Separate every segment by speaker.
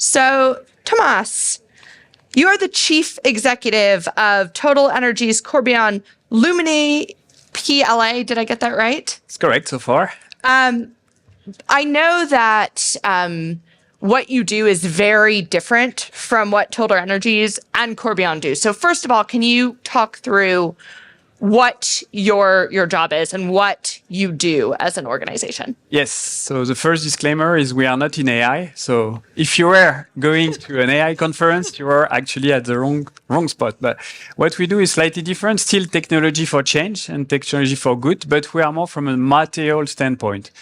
Speaker 1: So, Tomas, you are the chief executive of TotalEnergies Corbion Luminy PLA. Did I get that right?
Speaker 2: It's correct so far.
Speaker 1: I know that what you do is very different from what TotalEnergies and Corbion do. So first of all, can you talk through what your job is and what you do as an organization?
Speaker 2: Yes. So the first disclaimer is we are not in AI. So if you were going to an AI conference, you are actually at the wrong spot. But what we do is slightly different. Still technology for change and technology for good, but we are more from a material standpoint.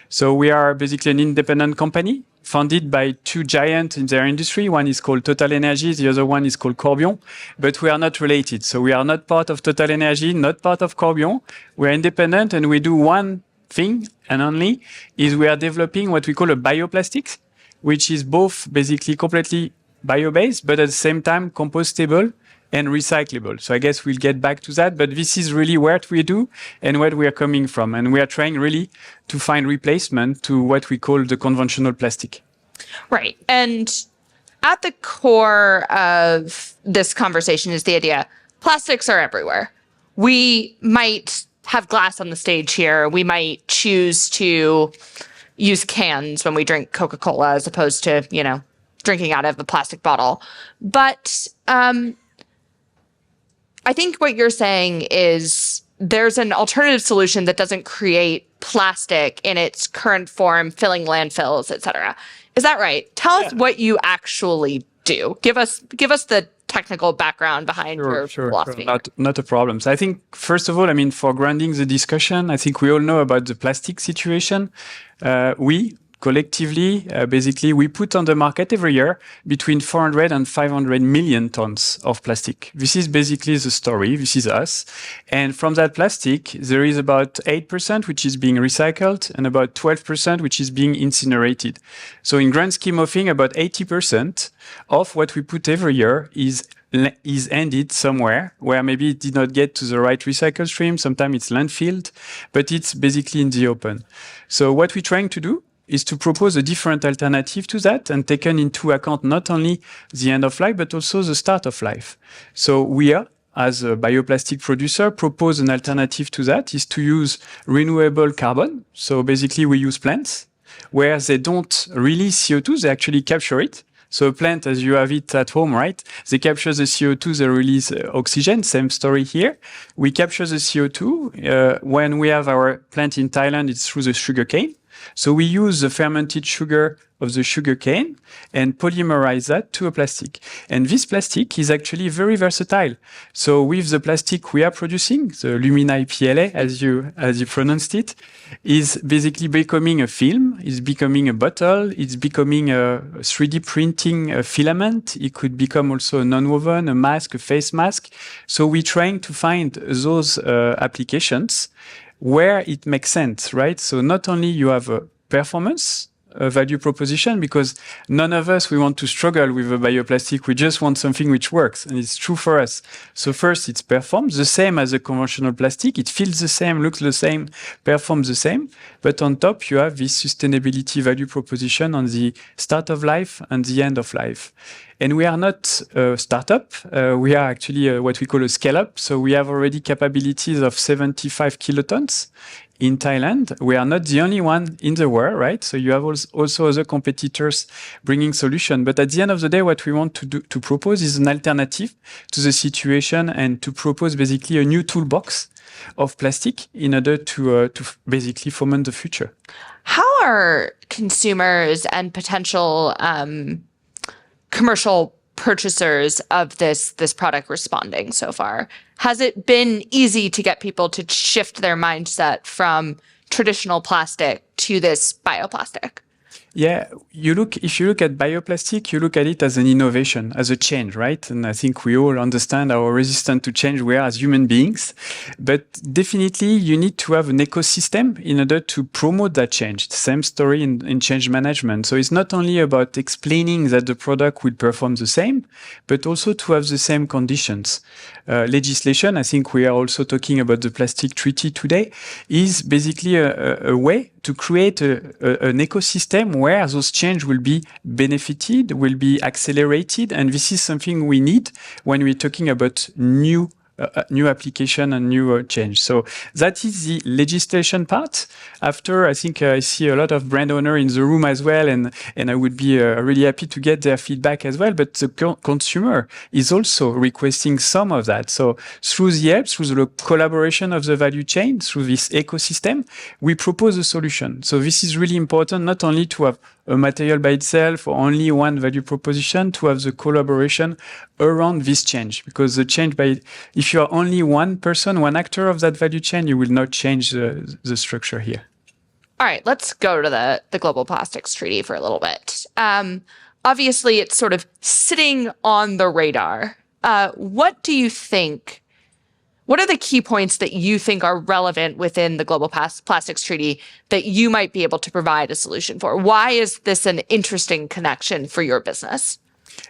Speaker 2: So we are basically an independent company founded by two giants in their industry. One is called TotalEnergies, the other one is called Corbion, but we are not related. So we are not part of TotalEnergies, not part of Corbion. We are independent and we do one thing and only is we are developing what we call a bioplastics, which is both basically completely bio-based, but at the same time compostable and recyclable. So I guess we'll get back to that, but this is really what we do and where we are coming from. And we are trying really to find replacement to what we call the conventional plastic.
Speaker 1: Right. And at the core of this conversation is the idea plastics are everywhere. We might have glass on the stage here. We might choose to use cans when we drink Coca-Cola as opposed to, drinking out of a plastic bottle. But I think what you're saying is there's an alternative solution that doesn't create plastic in its current form, filling landfills, et cetera. Is that right? Tell us what you actually do. Give us the technical background behind your philosophy.
Speaker 2: Sure. Not a problem. So I think, first of all, for grounding the discussion, I think we all know about the plastic situation. We collectively, basically, we put on the market every year between 400 and 500 million tons of plastic. This is basically the story. This is us. And from that plastic, there is about 8% which is being recycled and about 12% which is being incinerated. So in grand scheme of things, about 80% of what we put every year is ended somewhere where maybe it did not get to the right recycle stream. Sometimes it's landfilled, but it's basically in the open. So what we're trying to do is to propose a different alternative to that and taken into account not only the end of life, but also the start of life. So we are, as a bioplastic producer, propose an alternative to that is to use renewable carbon. So basically we use plants where they don't release CO2, they actually capture it. So a plant, as you have it at home, right? They capture the CO2, they release oxygen. Same story here. We capture the CO2. When we have our plant in Thailand, it's through the sugarcane. So we use the fermented sugar of the sugarcane and polymerize that to a plastic. And this plastic is actually very versatile. So with the plastic we are producing, the Luminy PLA, as you pronounced it, is basically becoming a film, is becoming a bottle, it's becoming a 3D printing filament. It could become also a non-woven, a mask, a face mask. So we're trying to find those applications where it makes sense, right? So not only you have a performance, a value proposition, because none of us, we want to struggle with a bioplastic. We just want something which works, and it's true for us. So first, it performs the same as a conventional plastic. It feels the same, looks the same, performs the same. But on top, you have this sustainability value proposition on the start of life and the end of life. And we are not a startup. We are actually what we call a scale-up. So we have already capabilities of 75 kilotons in Thailand. We are not the only one in the world, right? So you have also other competitors bringing solution. But at the end of the day, what we want to propose is an alternative to the situation and to propose basically a new toolbox of plastic in order to basically foment the future.
Speaker 1: How are consumers and potential commercial purchasers of this product responding so far? Has it been easy to get people to shift their mindset from traditional plastic to this bioplastic?
Speaker 2: Yeah, if you look at bioplastic, you look at it as an innovation, as a change, right? And I think we all understand how resistant to change we are as human beings. But definitely you need to have an ecosystem in order to promote that change. Same story in change management. So it's not only about explaining that the product will perform the same, but also to have the same conditions. Legislation, I think we are also talking about the plastic treaty today, is basically a way to create an ecosystem where those change will be benefited, will be accelerated. And this is something we need when we're talking about new application and new change. So that is the legislation part. After, I think I see a lot of brand owners in the room as well, and I would be really happy to get their feedback as well. But the consumer is also requesting some of that. So through the help, through the collaboration of the value chain, through this ecosystem, we propose a solution. So this is really important, not only to have a material by itself or only one value proposition, to have the collaboration around this change. Because the change if you are only one person, one actor of that value chain, you will not change the structure here.
Speaker 1: All right, let's go to the Global Plastics Treaty for a little bit. Obviously, it's sort of sitting on the radar. What do you think? What are the key points that you think are relevant within the Global Plastics Treaty that you might be able to provide a solution for? Why is this an interesting connection for your business?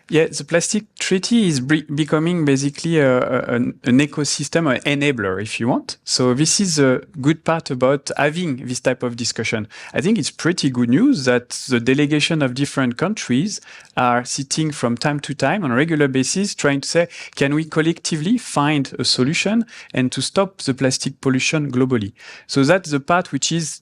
Speaker 2: Yeah, the plastic treaty is becoming basically an ecosystem, an enabler, if you want. So this is a good part about having this type of discussion. I think it's pretty good news that the delegation of different countries are sitting from time to time on a regular basis trying to say, can we collectively find a solution and to stop the plastic pollution globally? So that's the part which is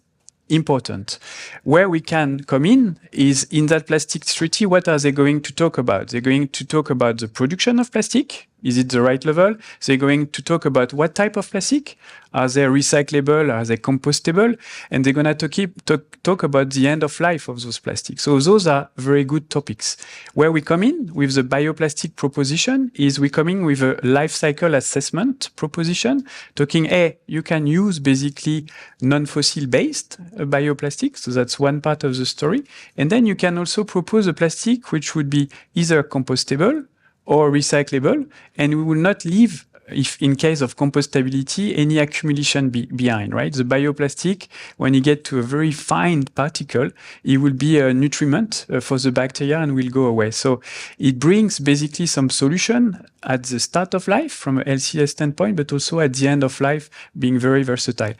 Speaker 2: important. Where we can come in is in that plastic treaty. What are they going to talk about? They're going to talk about the production of plastic. Is it the right level? They're going to talk about what type of plastic. Are they recyclable? Are they compostable? And they're going to talk about the end of life of those plastics. So those are very good topics. Where we come in with the bioplastic proposition is we come in with a life cycle assessment proposition, talking, hey, you can use basically non-fossil based bioplastic. So that's one part of the story. And then you can also propose a plastic which would be either compostable or recyclable, and we will not leave, if in case of compostability, any accumulation behind, right? The bioplastic, when you get to a very fine particle, it will be a nutriment for the bacteria and will go away. So it brings basically some solution at the start of life from a LCS standpoint, but also at the end of life, being very versatile.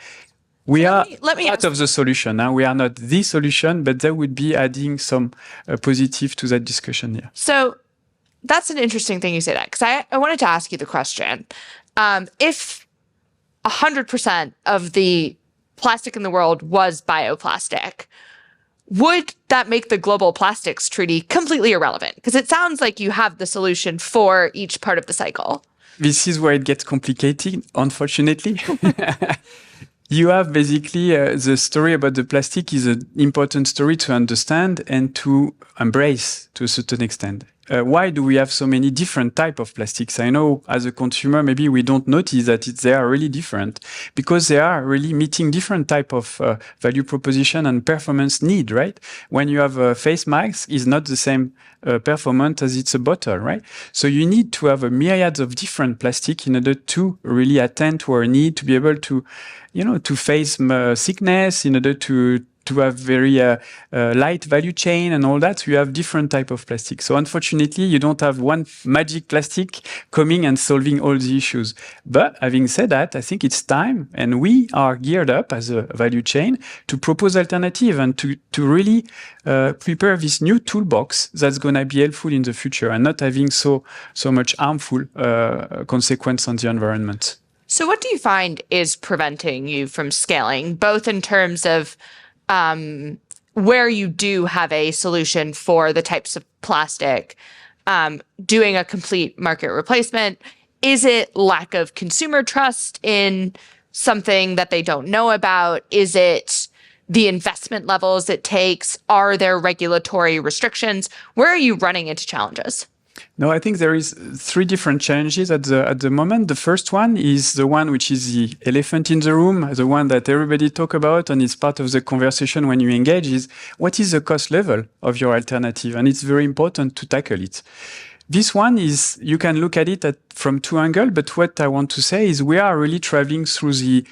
Speaker 2: We are part of the solution. We are not the solution, but that would be adding some positive to that discussion here.
Speaker 1: So that's an interesting thing you say that, because I wanted to ask you the question. If 100% of the plastic in the world was bioplastic, would that make the Global Plastics Treaty completely irrelevant? Because it sounds like you have the solution for each part of the cycle.
Speaker 2: This is where it gets complicated, unfortunately. You have basically the story about the plastic is an important story to understand and to embrace to a certain extent. Why do we have so many different types of plastics? I know as a consumer, maybe we don't notice that they are really different because they are really meeting different type of value proposition and performance need, right? When you have a face mask, it's not the same performance as it's a bottle, right? So you need to have a myriad of different plastic in order to really attend to our need to be able to, to face sickness, in order to have very light value chain and all that. So you have different type of plastic. So unfortunately, you don't have one magic plastic coming and solving all the issues. But having said that, I think it's time, and we are geared up as a value chain to propose alternative and to really prepare this new toolbox that's going to be helpful in the future and not having so much harmful consequence on the environment.
Speaker 1: So what do you find is preventing you from scaling, both in terms of where you do have a solution for the types of plastic, doing a complete market replacement? Is it lack of consumer trust in something that they don't know about? Is it the investment levels it takes? Are there regulatory restrictions? Where are you running into challenges?
Speaker 2: No, I think there is three different challenges at the moment. The first one is the one which is the elephant in the room, the one that everybody talk about, and it's part of the conversation when you engage, is what is the cost level of your alternative? And it's very important to tackle it. This one is, you can look at it from two angles, but what I want to say is we are really traveling through the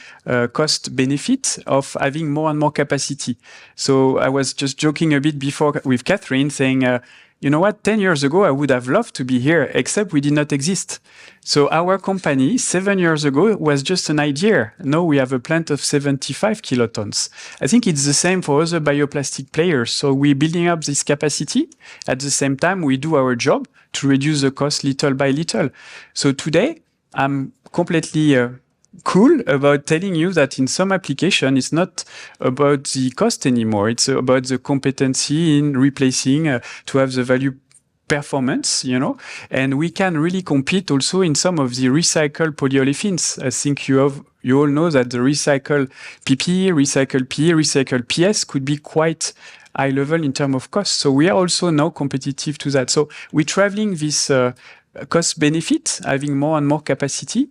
Speaker 2: cost benefit of having more and more capacity. So I was just joking a bit before with Katherine saying, you know what, 10 years ago, I would have loved to be here, except we did not exist. So our company 7 years ago was just an idea. Now we have a plant of 75 kilotons. I think it's the same for other bioplastic players. So we're building up this capacity. At the same time, we do our job to reduce the cost little by little. So today, I'm completely cool about telling you that in some application, it's not about the cost anymore. It's about the competency in replacing to have the value performance, you know, and we can really compete also in some of the recycled polyolefins. I think you all know that the recycled PP, recycled PE, recycled PS could be quite high level in terms of cost. So we are also now competitive to that. So we're traveling this cost benefit, having more and more capacity.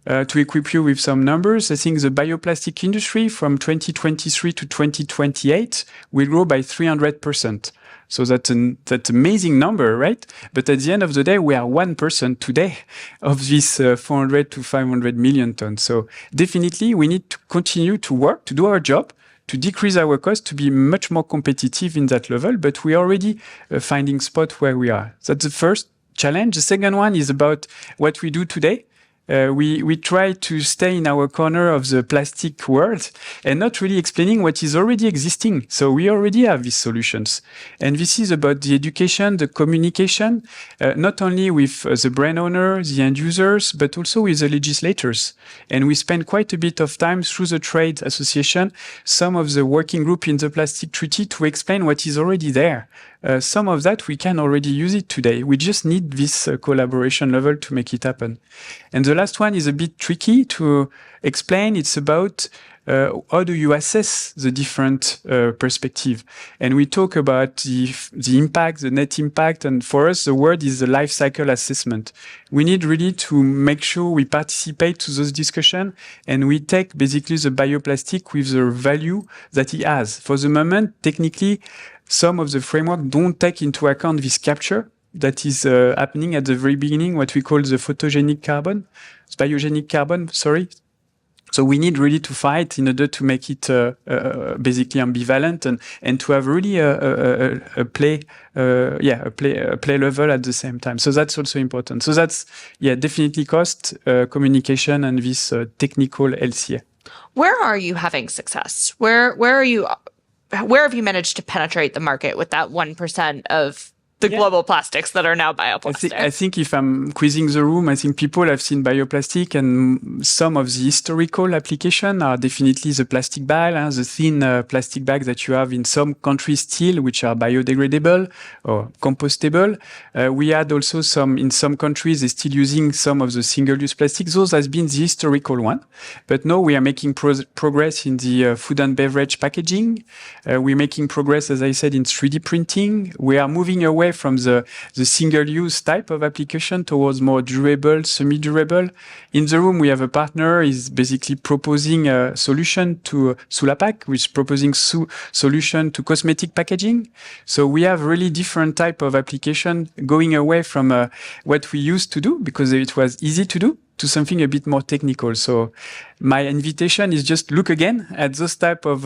Speaker 2: To equip you with some numbers, I think the bioplastic industry from 2023 to 2028 will grow by 300%. So that's an amazing number, right? But at the end of the day, we are 1% today of this 400 to 500 million tons. So definitely we need to continue to work, to do our job, to decrease our cost, to be much more competitive in that level. But we are already finding spot where we are. That's the first challenge. The second one is about what we do today. We try to stay in our corner of the plastic world and not really explaining what is already existing. So we already have these solutions. And this is about the education, the communication, not only with the brand owners, the end users, but also with the legislators. And we spend quite a bit of time through the trade association, some of the working group in the plastic treaty to explain what is already there. Some of that we can already use it today. We just need this collaboration level to make it happen. And the last one is a bit tricky to explain. It's about how do you assess the different perspective? And we talk about the impact, the net impact. And for us, the word is the life cycle assessment. We need really to make sure we participate to those discussions and we take basically the bioplastic with the value that it has. For the moment, technically, some of the framework don't take into account this capture that is happening at the very beginning, what we call the biogenic carbon, sorry. So we need really to fight in order to make it basically ambivalent and to have really a play level at the same time. So that's also important. So that's definitely cost, communication, and this technical LCA.
Speaker 1: Where are you having success? Where have you managed to penetrate the market with that 1% of the global plastics that are now bioplastic?
Speaker 2: I think if I'm quizzing the room, I think people have seen bioplastic, and some of the historical applications are definitely the plastic bag, the thin plastic bag that you have in some countries still, which are biodegradable or compostable. We had also in some countries, they're still using some of the single-use plastics. Those has been the historical one. But now we are making progress in the food and beverage packaging. We're making progress, as I said, in 3D printing. We are moving away from the single-use type of application towards more durable, semi-durable. In the room, we have a partner is basically proposing a solution to Sulapac, which is proposing solution to cosmetic packaging. So we have really different type of application going away from what we used to do because it was easy to do to something a bit more technical. So my invitation is just look again at those type of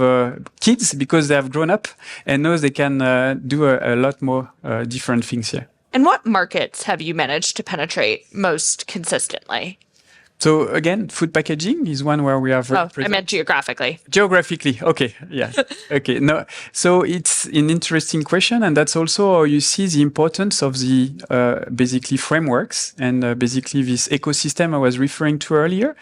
Speaker 2: kids because they have grown up and now they can do a lot more different things here.
Speaker 1: And what markets have you managed to penetrate most consistently?
Speaker 2: So again, food packaging is one where we are very
Speaker 1: present. I meant geographically.
Speaker 2: Geographically, okay, yeah, okay. No, so it's an interesting question, and that's also how you see the importance of the basically frameworks and basically this ecosystem I was referring to earlier.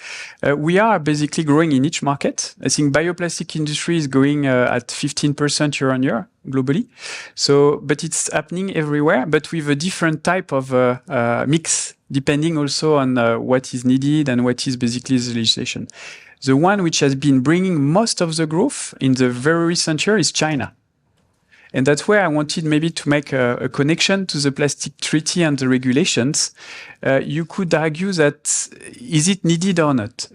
Speaker 2: We are basically growing in each market. I think bioplastic industry is growing at 15% year on year globally. So, but it's happening everywhere, but with a different type of mix, depending also on what is needed and what is basically the legislation. The one which has been bringing most of the growth in the very recent year is China. And that's where I wanted maybe to make a connection to the plastic treaty and the regulations. You could argue that is it needed or not?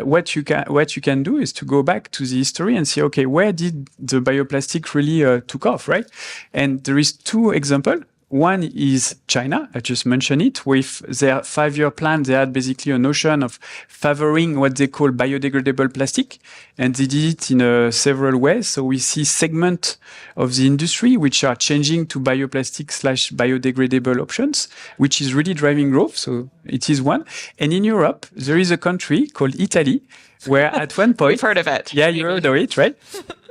Speaker 2: What you can do is to go back to the history and say, okay, where did the bioplastic really took off, right? And there is two examples. One is China. I just mentioned it. With their 5-year plan, they had basically a notion of favoring what they call biodegradable plastic. And they did it in several ways. So we see segments of the industry which are changing to bioplastic/biodegradable options, which is really driving growth. So it is one. And in Europe, there is a country called Italy, where at one point...
Speaker 1: We've heard of it.
Speaker 2: Yeah, you heard of it, right?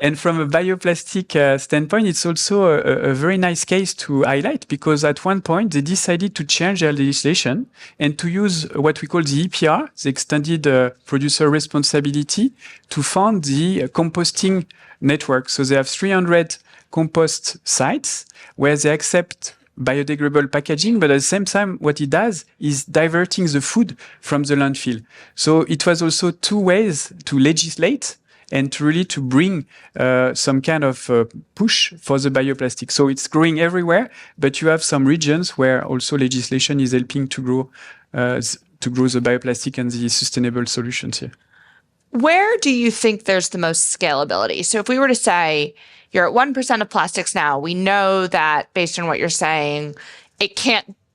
Speaker 2: And from a bioplastic standpoint, it's also a very nice case to highlight, because at one point they decided to change their legislation and to use what we call the EPR, the extended producer responsibility, to fund the composting network. So they have 300 compost sites where they accept biodegradable packaging, but at the same time, what it does is diverting the food from the landfill. So it was also two ways to legislate and to really to bring some kind of push for the bioplastic. So it's growing everywhere, but you have some regions where also legislation is helping to grow the bioplastic and the sustainable solutions here.
Speaker 1: Where do you think there's the most scalability? So if we were to say you're at 1% of plastics now, we know that based on what you're saying,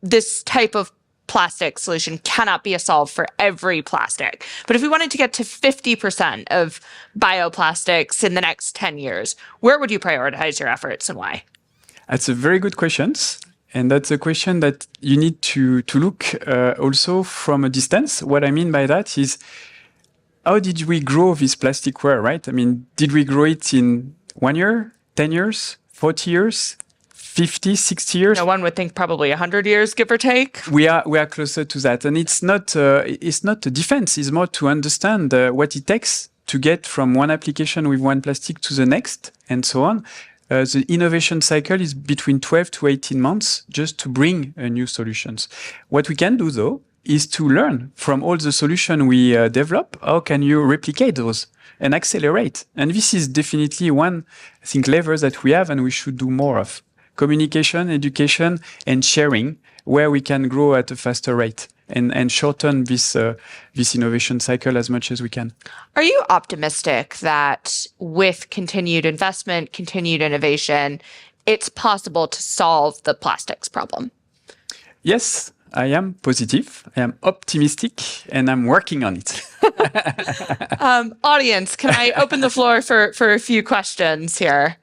Speaker 1: this type of plastic solution cannot be a solve for every plastic. But if we wanted to get to 50% of bioplastics in the next 10 years, where would you prioritize your efforts and why?
Speaker 2: That's a very good question. And that's a question that you need to look also from a distance. What I mean by that is, how did we grow this plasticware, right? I mean, did we grow it in 1 year, 10 years, 40 years, 50, 60 years?
Speaker 1: No, one would think probably 100 years, give or take.
Speaker 2: We are closer to that. And it's not a defense. It's more to understand what it takes to get from one application with one plastic to the next and so on. The innovation cycle is between 12 to 18 months just to bring new solutions. What we can do, though, is to learn from all the solutions we develop. How can you replicate those and accelerate? And this is definitely one, I think, lever that we have and we should do more of. Communication, education, and sharing, where we can grow at a faster rate and shorten this innovation cycle as much as we can.
Speaker 1: Are you optimistic that with continued investment, continued innovation, it's possible to solve the plastics problem?
Speaker 2: Yes, I am positive, I am optimistic, and I'm working on it.
Speaker 1: Audience, can I open the floor for a few questions here?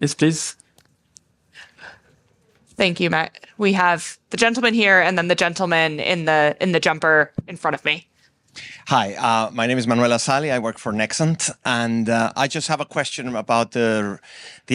Speaker 2: Yes, please.
Speaker 1: Thank you, Matt. We have the gentleman here and then the gentleman in the jumper in front of me.
Speaker 3: Hi, my name is Manuel Asali. I work for Nexant, and I just have a question about the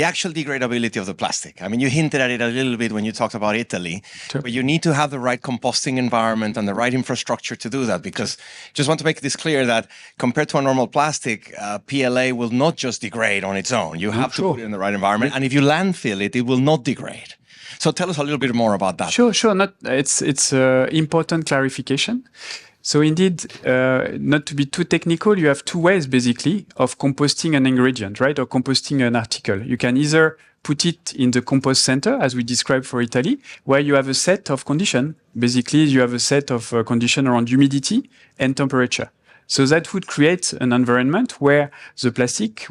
Speaker 3: actual degradability of the plastic. I mean, you hinted at it a little bit when you talked about Italy,
Speaker 2: Sure.
Speaker 3: but you need to have the right composting environment and the right infrastructure to do that, because just want to make this clear that compared to a normal plastic, PLA will not just degrade on its own. You have to put it in the right environment, and if you landfill it, it will not degrade. So tell us a little bit more about that.
Speaker 2: Sure. It's important clarification. So indeed, not to be too technical, you have two ways basically of composting an ingredient, right? Or composting an article. You can either put it in the compost center, as we described for Italy, where you have a set of conditions. Basically, you have a set of conditions around humidity and temperature. So that would create an environment where the plastic,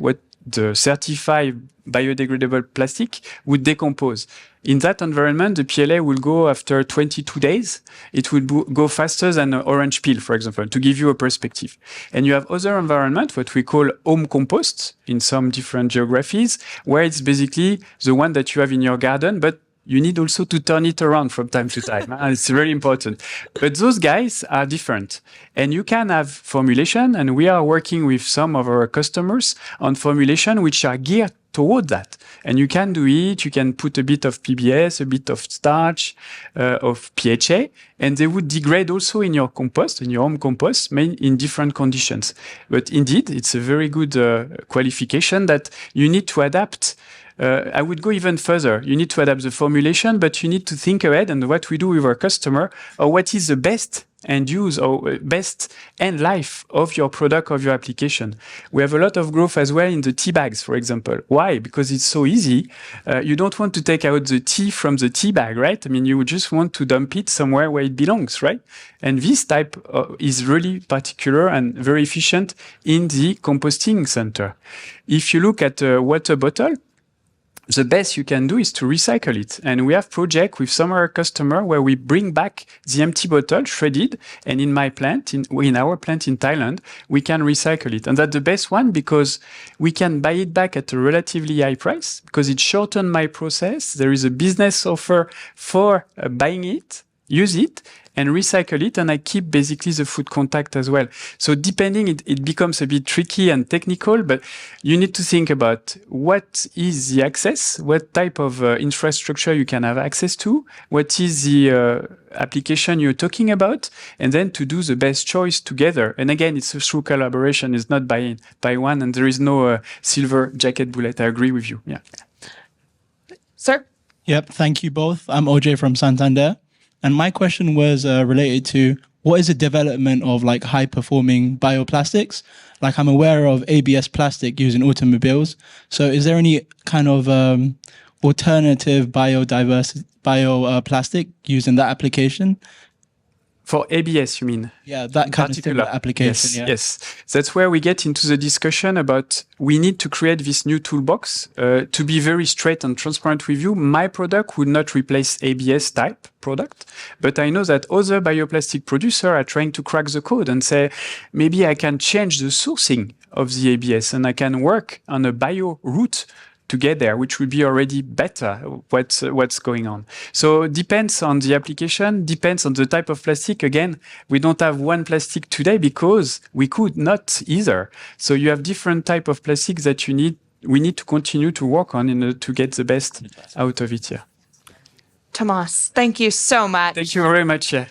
Speaker 2: the certified biodegradable plastic, would decompose. In that environment, the PLA will go after 22 days. It will go faster than an orange peel, for example, to give you a perspective. And you have other environment, what we call home compost in some different geographies, where it's basically the one that you have in your garden, but you need also to turn it around from time to time. It's really important. But those guys are different. And you can have formulation, and we are working with some of our customers on formulation which are geared toward that. And you can do it, you can put a bit of PBS, a bit of starch, of PHA, and they would degrade also in your compost, in your home compost, in different conditions. But indeed, it's a very good qualification that you need to adapt. I would go even further. You need to adapt the formulation, but you need to think ahead and what we do with our customer, or what is the best end use or best end life of your product, of your application. We have a lot of growth as well in the tea bags, for example. Why? Because it's so easy. You don't want to take out the tea from the tea bag, right? I mean, you just want to dump it somewhere where it belongs, right? And this type is really particular and very efficient in the composting center. If you look at a water bottle, the best you can do is to recycle it. And we have project with some of our customer where we bring back the empty bottle shredded. And in my plant, in our plant in Thailand, we can recycle it. And that's the best one because we can buy it back at a relatively high price because it shortened my process. There is a business offer for buying it, use it, and recycle it, and I keep basically the food contact as well. So depending, it becomes a bit tricky and technical, but you need to think about what is the access, what type of infrastructure you can have access to, what is the application you're talking about, and then to do the best choice together. And again, it's through collaboration, it's not by one, and there is no silver jacket bullet. I agree with you. Yeah.
Speaker 1: Sir?
Speaker 4: Yep, thank you both. I'm OJ from Santander. And my question was related to what is the development of like high performing bioplastics? Like I'm aware of ABS plastic used in automobiles. So is there any kind of alternative bioplastic used in that application?
Speaker 2: For ABS, you mean?
Speaker 4: Yeah, that kind of similar application.
Speaker 2: Yes,
Speaker 4: yeah.
Speaker 2: yes. That's where we get into the discussion about we need to create this new toolbox. To be very straight and transparent with you, my product would not replace ABS type product, but I know that other bioplastic producers are trying to crack the code and say, maybe I can change the sourcing of the ABS and I can work on a bio route to get there, which would be already better what's going on. So depends on the application, depends on the type of plastic. Again, we don't have one plastic today because we could not either. So you have different type of plastics that we need to continue to work on in order to get the best out of it. Yeah.
Speaker 1: Tomas, thank you so much.
Speaker 2: Thank you very much. Yeah.